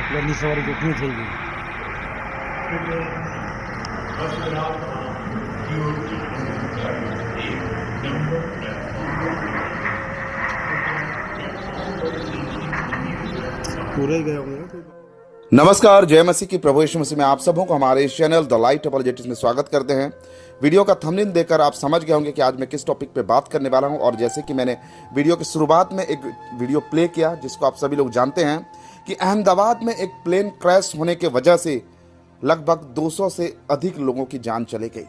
प्लेनની સવારી કેટલી થઈ ગઈ. પૂરાઈ ગયા હોंगे ना. नमस्कार, जय मसीह की. प्रभु यीशु मसीह में आप सबों को हमारे इस चैनल द लाइट अपॉलजेटिक्स में स्वागत करते हैं. वीडियो का थंबनेल देखकर आप समझ गए होंगे कि आज मैं किस टॉपिक पे बात करने वाला हूं. और जैसे कि मैंने वीडियो की शुरुआत में एक वीडियो प्ले किया जिसको आप सभी लोग जानते हैं कि अहमदाबाद में एक प्लेन क्रैश होने के वजह से लगभग 200 से अधिक लोगों की जान चली गई.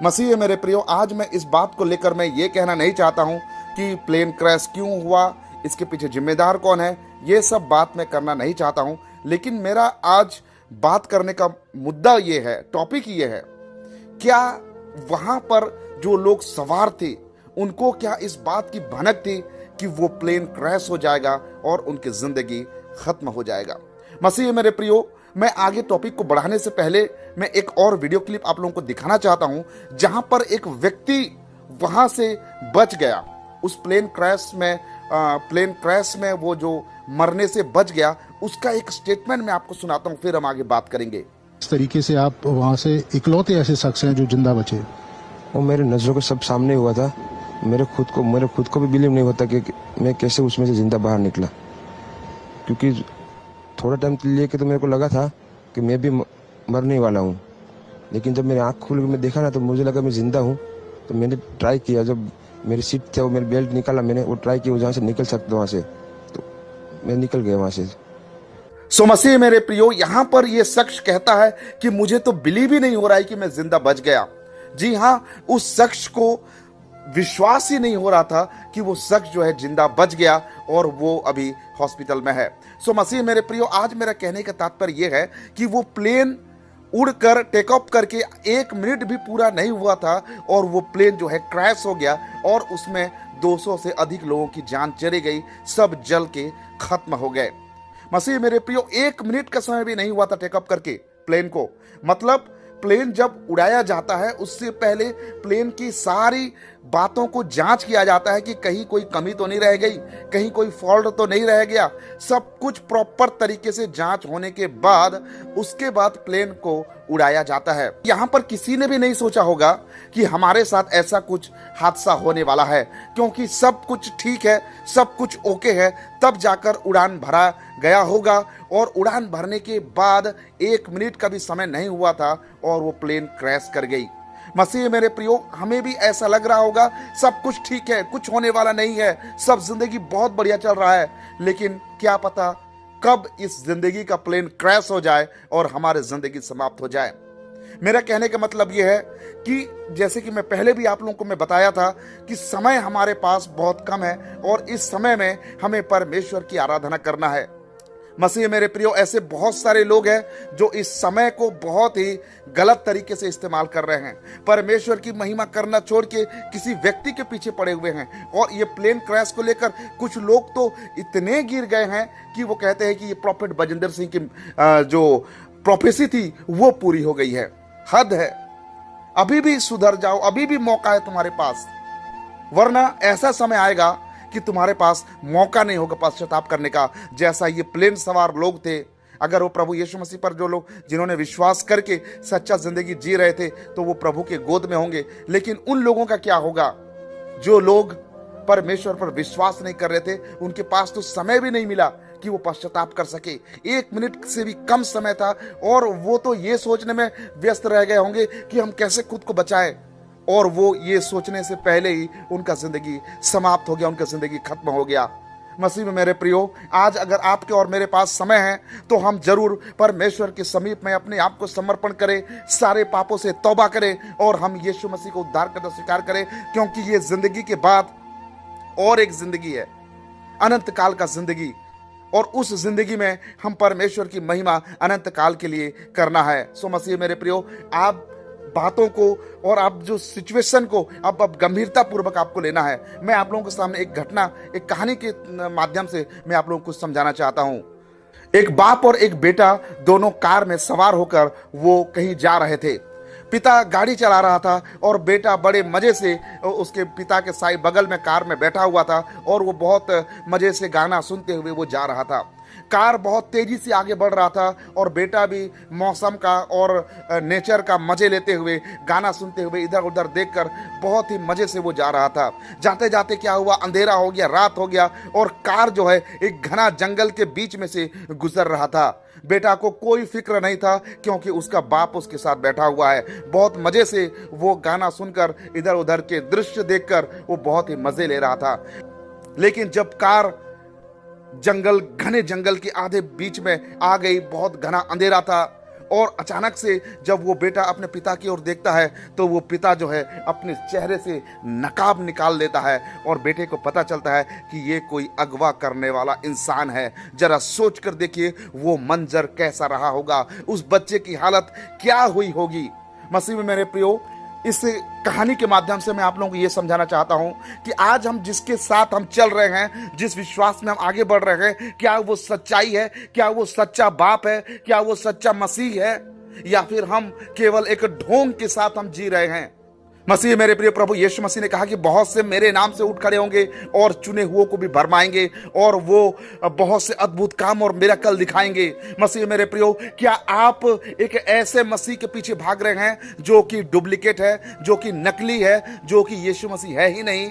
मसीह है मेरे प्रियो, आज मैं इस बात को लेकर मैं ये कहना नहीं चाहता हूं कि प्लेन क्रैश क्यों हुआ, इसके पीछे जिम्मेदार कौन है, ये सब बात मैं करना नहीं चाहता हूं. लेकिन मेरा आज बात करने का मुद्दा ये है, टॉपिक ये है, क्या वहां पर जो लोग सवार थे उनको क्या इस बात की भनक थी कि वो प्लेन क्रैश हो जाएगा और उनकी जिंदगी खत्म हो जाएगा. मसीह मेरे प्रियो, मैं आगे टॉपिक को बढ़ाने से पहले मैं एक और वीडियो क्लिप आप लोगों को दिखाना चाहता हूं जहां पर एक व्यक्ति वहां से बच गया. उस प्लेन क्रैश में वो जो मरने से बच गया उसका एक स्टेटमेंट मैं आपको सुनाता हूं, फिर हम आगे बात करेंगे. इस तरीके से आप वहाँ से इकलौते ऐसे शख्स हैं जो जिंदा बचे. वो मेरे नजरों के सब सामने हुआ था. मेरे खुद को भी बिलीव नहीं होता कि मैं कैसे उसमें से जिंदा बाहर निकला. क्योंकि थोड़ा टाइम लेके तो मेरे को लगा था कि मैं भी मरने वाला हूँ. लेकिन जब मेरी आँख खुल के मैं देखा ना तो मुझे लगा मैं जिंदा हूँ. तो मैंने ट्राई किया, जब मेरी सीट थे वो मेरी बेल्ट निकाला, मैंने वो ट्राई किया जहाँ से निकल सकता वहाँ से, तो मैं निकल गया वहाँ से. सो मसीह मेरे प्रियो, यहां पर यह शख्स कहता है कि मुझे तो बिलीव ही नहीं हो रहा है कि मैं जिंदा बच गया. जी हां, उस शख्स को विश्वास ही नहीं हो रहा था कि वो शख्स जो है जिंदा बच गया और वो अभी हॉस्पिटल में है. सो मसीह मेरे प्रियो, आज मेरा कहने का तात्पर्य यह है कि वो प्लेन उड़कर टेक ऑफ करके 1 मिनट भी पूरा नहीं हुआ था और वो प्लेन जो है क्रैश हो गया और उसमें 200 से अधिक लोगों की जान चली गई, सब जल के खत्म हो गए. मसीह मेरे प्रियो, 1 मिनट का समय भी नहीं हुआ था टेकअप करके प्लेन को. मतलब प्लेन जब उड़ाया जाता है उससे पहले प्लेन की सारी बातों को जांच किया जाता है कि कहीं कोई कमी तो नहीं रह गई, कहीं कोई फॉल्ट तो नहीं रह गया. सब कुछ प्रॉपर तरीके से जांच होने के बाद उसके बाद प्लेन को उड़ाया जाता है. यहां पर किसी ने भी नहीं सोचा होगा कि हमारे साथ ऐसा कुछ हादसा होने वाला है, क्योंकि सब कुछ ठीक है, सब कुछ ओके है, तब जाकर उड़ान भरा गया होगा. और उड़ान भरने के बाद 1 मिनट का भी समय नहीं हुआ था और वो प्लेन क्रैश कर गई. मसीह मेरे प्रियो, हमें भी ऐसा लग रहा होगा सब कुछ ठीक है, कुछ होने वाला नहीं है, सब जिंदगी बहुत बढ़िया चल रहा है. लेकिन क्या पता कब इस जिंदगी का प्लेन क्रैश हो जाए और हमारी जिंदगी समाप्त हो जाए. मेरा कहने का मतलब यह है कि जैसे कि मैं पहले भी आप लोगों को मैं बताया था कि समय हमारे पास बहुत कम है और इस समय में हमें परमेश्वर की आराधना करना है. मसीह मेरे प्रियो, ऐसे बहुत सारे लोग हैं जो इस समय को बहुत ही गलत तरीके से इस्तेमाल कर रहे हैं. परमेश्वर की महिमा करना छोड़ के किसी व्यक्ति के पीछे पड़े हुए हैं. और ये प्लेन क्रैश को लेकर कुछ लोग तो इतने गिर गए हैं कि वो कहते हैं कि ये प्रॉफेट बजिंदर सिंह की जो प्रोफेसी थी वो पूरी हो गई है. हद है. अभी भी सुधर जाओ, अभी भी मौका है तुम्हारे पास, वरना ऐसा समय आएगा कि तुम्हारे पास मौका नहीं होगा पश्चाताप करने का. जैसा ये प्लेन सवार लोग थे, अगर वो प्रभु यीशु मसीह पर जो लोग जिन्होंने विश्वास करके सच्चा जिंदगी जी रहे थे तो वो प्रभु के गोद में होंगे. लेकिन उन लोगों का क्या होगा जो लोग परमेश्वर पर विश्वास नहीं कर रहे थे? उनके पास तो समय भी नहीं मिला कि वो पश्चाताप कर सके. 1 मिनट से भी कम समय था और वो तो ये सोचने में व्यस्त रह गए होंगे कि हम कैसे खुद को बचाएं, और वो ये सोचने से पहले ही उनका जिंदगी समाप्त हो गया, उनका जिंदगी खत्म हो गया. मसीह में मेरे प्रियो, आज अगर आपके और मेरे पास समय है तो हम जरूर परमेश्वर के समीप में अपने आप को समर्पण करें, सारे पापों से तौबा करें और हम यीशु मसीह को उद्धारकर्ता स्वीकार करें. क्योंकि ये जिंदगी के बाद और एक जिंदगी है, अनंत काल का जिंदगी, और उस जिंदगी में हम परमेश्वर की महिमा अनंत काल के लिए करना है. सो मसीह मेरे प्रियो, आप बातों को और आप जो सिचुएशन को अब गंभीरता पूर्वक आपको लेना है. मैं आप लोगों के सामने एक घटना, एक कहानी के माध्यम से मैं आप लोगों को समझाना चाहता हूं. एक बाप और एक बेटा दोनों कार में सवार होकर वो कहीं जा रहे थे. पिता गाड़ी चला रहा था और बेटा बड़े मजे से उसके पिता के साई बगल में कार में बैठा हुआ था और वो बहुत मजे से गाना सुनते हुए वो जा रहा था. कार बहुत तेजी से आगे बढ़ रहा था और बेटा भी मौसम का और नेचर का मजे लेते हुए, गाना सुनते हुए, इधर उधर देखकर बहुत ही मजे से वो जा रहा था। जाते जाते क्या हुआ, अंधेरा हो गया, रात हो गया और कार जो है एक घना जंगल के बीच में से गुजर रहा था। बेटा को कोई फिक्र नहीं था क्योंकि उसका बाप उसके साथ बैठा हुआ है। बहुत मजे से वो गाना सुनकर, इधर उधर के दृश्य देखकर वो बहुत ही मजे ले रहा था। लेकिन जब कार घने जंगल के आधे बीच में आ गई, बहुत घना अंधेरा था और अचानक से जब वो बेटा अपने पिता की ओर देखता है तो वो पिता जो है अपने चेहरे से नकाब निकाल लेता है और बेटे को पता चलता है कि ये कोई अगवा करने वाला इंसान है। जरा सोच कर देखिए वो मंजर कैसा रहा होगा, उस बच्चे की हालत क्या हुई होगी। मसीह में मेरे प्रियो, इस कहानी के माध्यम से मैं आप लोगों को यह समझाना चाहता हूं कि आज हम जिसके साथ हम चल रहे हैं, जिस विश्वास में हम आगे बढ़ रहे हैं, क्या वो सच्चाई है? क्या वो सच्चा बाप है? क्या वो सच्चा मसीह है? या फिर हम केवल एक ढोंग के साथ हम जी रहे हैं? मसीह मेरे प्रिय प्रभु यीशु मसीह ने कहा कि बहुत से मेरे नाम से उठ खड़े होंगे और चुने हुओं को भी भरमाएंगे और वो बहुत से अद्भुत काम और मिरेकल दिखाएंगे। मसीह मेरे प्रियो, क्या आप एक ऐसे मसीह के पीछे भाग रहे हैं जो कि डुप्लीकेट है, जो कि नकली है, जो कि यीशु मसीह है ही नहीं?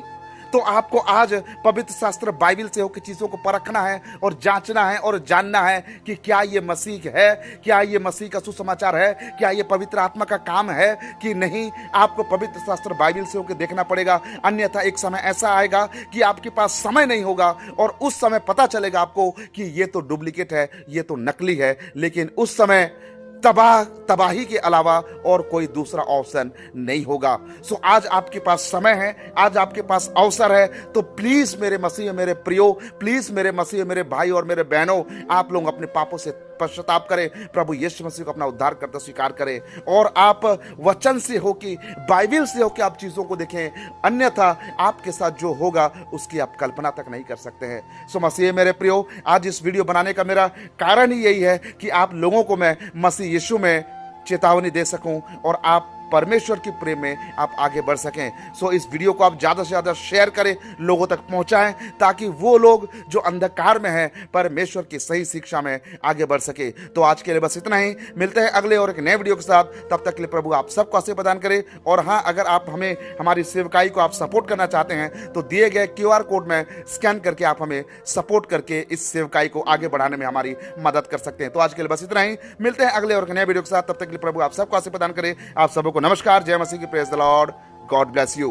तो आपको आज पवित्र शास्त्र बाइबल से होकर चीजों को परखना है और जांचना है और जानना है कि क्या ये मसीह है, क्या ये मसीह का सुसमाचार है, क्या ये पवित्र आत्मा का काम है कि नहीं। आपको पवित्र शास्त्र बाइबल से होकर देखना पड़ेगा, अन्यथा एक समय ऐसा आएगा कि आपके पास समय नहीं होगा और उस समय पता चलेगा आपको कि ये तो डुप्लीकेट है, ये तो नकली है। लेकिन उस समय तबाही के अलावा और कोई दूसरा ऑप्शन नहीं होगा। सो आज आपके पास समय है, आज आपके पास अवसर है, तो प्लीज मेरे मसीह मेरे प्रियो, प्लीज मेरे मसीह मेरे भाई और मेरे बहनों, आप लोग अपने पापों से पश्चाताप करें, प्रभु यीशु मसीह को अपना उद्धार करता स्वीकार करें और आप वचन से हो कि बाइबल से हो कि आप चीजों को देखें, अन्यथा आपके साथ जो होगा उसकी आप कल्पना तक नहीं कर सकते हैं। सो मसीह मेरे प्रियो, आज इस वीडियो बनाने का मेरा कारण ही यही है कि आप लोगों को मैं मसीह यीशु में चेतावनी दे सकूं और आप परमेश्वर की प्रेम में आप आगे बढ़ सकें। सो इस वीडियो को आप ज्यादा से ज्यादा शेयर करें, लोगों तक पहुंचाएं, ताकि वो लोग जो अंधकार में हैं परमेश्वर की सही शिक्षा में आगे बढ़ सके। तो आज के लिए बस इतना ही, मिलते हैं अगले और एक नए वीडियो के साथ। तब तक के लिए प्रभु आप सबको आशीर्वाद प्रदान करे। और हाँ, अगर आप हमें हमारी सेवकाई को आप सपोर्ट करना चाहते हैं तो दिए गए QR कोड में स्कैन करके आप हमें सपोर्ट करके इस सेवकाई को आगे बढ़ाने में हमारी मदद कर सकते हैं। तो आज के लिए बस इतना ही, मिलते हैं अगले और एक नए वीडियो के साथ। तब तक के लिए प्रभु आप सबको आशीर्वाद प्रदान करे। आप सबको नमस्कार, जय मसीह की, praise the Lord, God bless you.